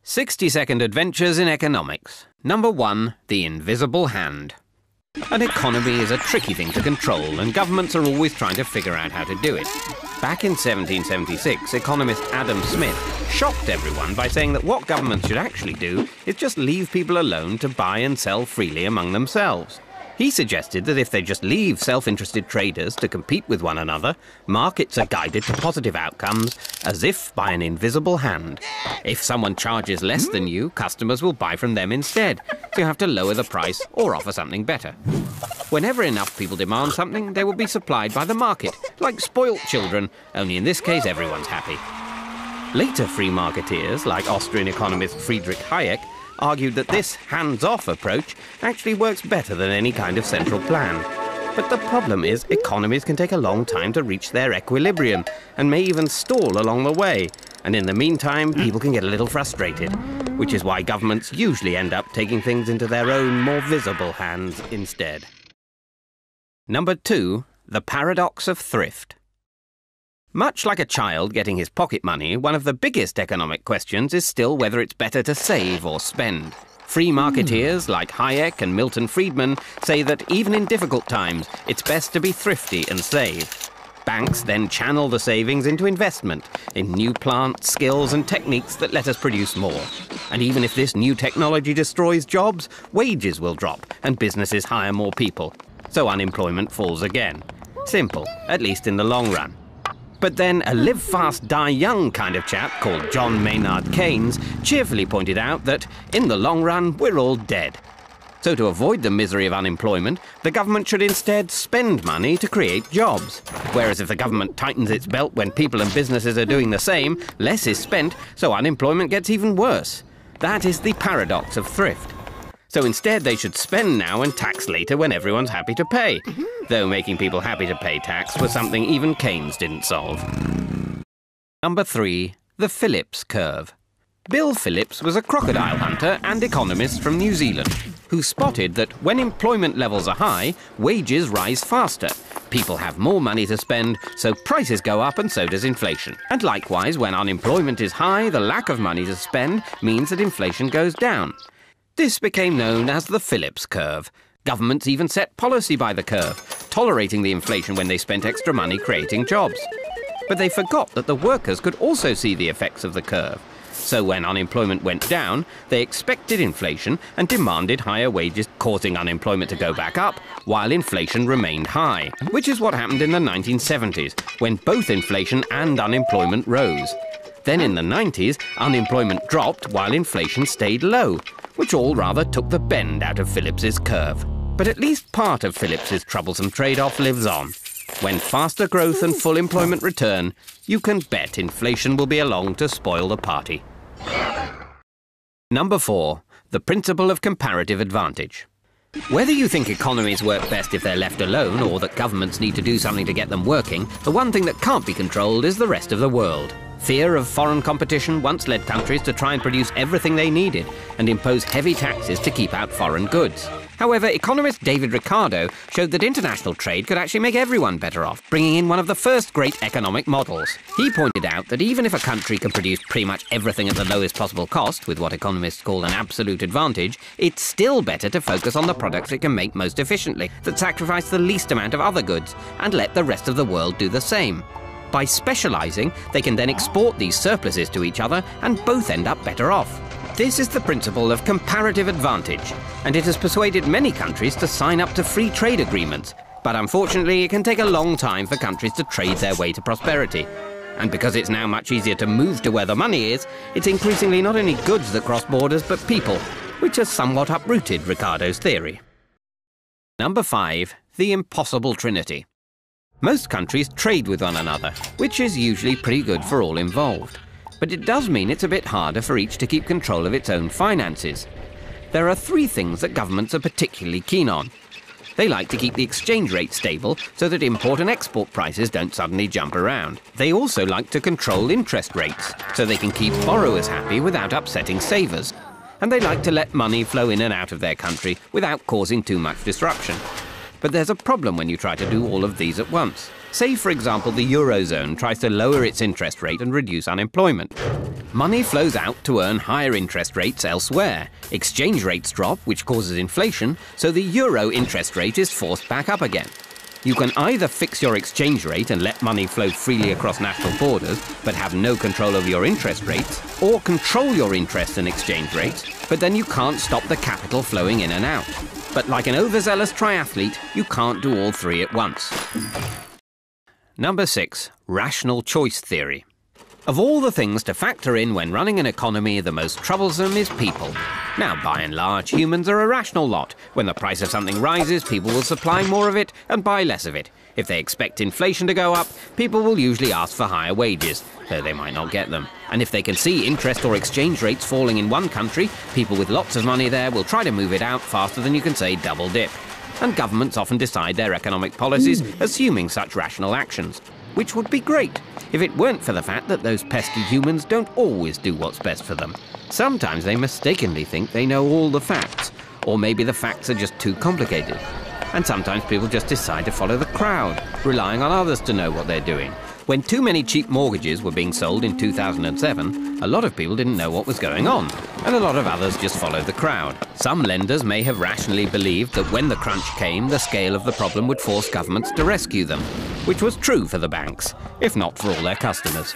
60-second adventures in economics. Number 1, the invisible hand. An economy is a tricky thing to control, and governments are always trying to figure out how to do it. Back in 1776, economist Adam Smith shocked everyone by saying that what governments should actually do is just leave people alone to buy and sell freely among themselves. He suggested that if they just leave self-interested traders to compete with one another, markets are guided to positive outcomes as if by an invisible hand. If someone charges less than you, customers will buy from them instead, so you have to lower the price or offer something better. Whenever enough people demand something, they will be supplied by the market, like spoilt children, only in this case everyone's happy. Later free marketeers, like Austrian economist Friedrich Hayek, argued that this hands-off approach actually works better than any kind of central plan. But the problem is economies can take a long time to reach their equilibrium and may even stall along the way. And in the meantime, people can get a little frustrated, which is why governments usually end up taking things into their own more visible hands instead. Number 2, the Paradox of Thrift. Much like a child getting his pocket money, one of the biggest economic questions is still whether it's better to save or spend. Free marketeers like Hayek and Milton Friedman say that even in difficult times, it's best to be thrifty and save. Banks then channel the savings into investment in new plants, skills and techniques that let us produce more. And even if this new technology destroys jobs, wages will drop and businesses hire more people. So unemployment falls again. Simple, at least in the long run. But then a live fast, die young kind of chap called John Maynard Keynes cheerfully pointed out that, in the long run, we're all dead. So to avoid the misery of unemployment, the government should instead spend money to create jobs. Whereas if the government tightens its belt when people and businesses are doing the same, less is spent, so unemployment gets even worse. That is the paradox of thrift. So instead they should spend now and tax later when everyone's happy to pay. Though making people happy to pay tax was something even Keynes didn't solve. Number 3, the Phillips Curve. Bill Phillips was a crocodile hunter and economist from New Zealand who spotted that when employment levels are high, wages rise faster. People have more money to spend, so prices go up and so does inflation. And likewise, when unemployment is high, the lack of money to spend means that inflation goes down. This became known as the Phillips Curve. Governments even set policy by the curve, tolerating the inflation when they spent extra money creating jobs. But they forgot that the workers could also see the effects of the curve. So when unemployment went down, they expected inflation and demanded higher wages, causing unemployment to go back up, while inflation remained high, which is what happened in the 1970s, when both inflation and unemployment rose. Then in the 90s, unemployment dropped while inflation stayed low, which all rather took the bend out of Phillips's curve. But at least part of Phillips's troublesome trade-off lives on. When faster growth and full employment return, you can bet inflation will be along to spoil the party. Number 4, the principle of comparative advantage. Whether you think economies work best if they're left alone or that governments need to do something to get them working, the one thing that can't be controlled is the rest of the world. Fear of foreign competition once led countries to try and produce everything they needed and impose heavy taxes to keep out foreign goods. However, economist David Ricardo showed that international trade could actually make everyone better off, bringing in one of the first great economic models. He pointed out that even if a country can produce pretty much everything at the lowest possible cost, with what economists call an absolute advantage, it's still better to focus on the products it can make most efficiently, that sacrifice the least amount of other goods, and let the rest of the world do the same. By specializing, they can then export these surpluses to each other and both end up better off. This is the principle of comparative advantage, and it has persuaded many countries to sign up to free trade agreements. But unfortunately, it can take a long time for countries to trade their way to prosperity. And because it's now much easier to move to where the money is, it's increasingly not only goods that cross borders, but people, which has somewhat uprooted Ricardo's theory. Number 5, the Impossible Trinity. Most countries trade with one another, which is usually pretty good for all involved. But it does mean it's a bit harder for each to keep control of its own finances. There are 3 things that governments are particularly keen on. They like to keep the exchange rate stable so that import and export prices don't suddenly jump around. They also like to control interest rates so they can keep borrowers happy without upsetting savers. And they like to let money flow in and out of their country without causing too much disruption. But there's a problem when you try to do all of these at once. Say, for example, the Eurozone tries to lower its interest rate and reduce unemployment. Money flows out to earn higher interest rates elsewhere. Exchange rates drop, which causes inflation, so the euro interest rate is forced back up again. You can either fix your exchange rate and let money flow freely across national borders, but have no control over your interest rates, or control your interest and exchange rates, but then you can't stop the capital flowing in and out. But like an overzealous triathlete, you can't do all three at once. Number 6. Rational choice theory. Of all the things to factor in when running an economy, the most troublesome is people. Now, by and large, humans are a rational lot. When the price of something rises, people will supply more of it and buy less of it. If they expect inflation to go up, people will usually ask for higher wages, though they might not get them. And if they can see interest or exchange rates falling in one country, people with lots of money there will try to move it out faster than you can say double dip. And governments often decide their economic policies assuming such rational actions, which would be great if it weren't for the fact that those pesky humans don't always do what's best for them. Sometimes they mistakenly think they know all the facts, or maybe the facts are just too complicated. And sometimes people just decide to follow the crowd, relying on others to know what they're doing. When too many cheap mortgages were being sold in 2007, a lot of people didn't know what was going on, and a lot of others just followed the crowd. Some lenders may have rationally believed that when the crunch came, the scale of the problem would force governments to rescue them, which was true for the banks, if not for all their customers.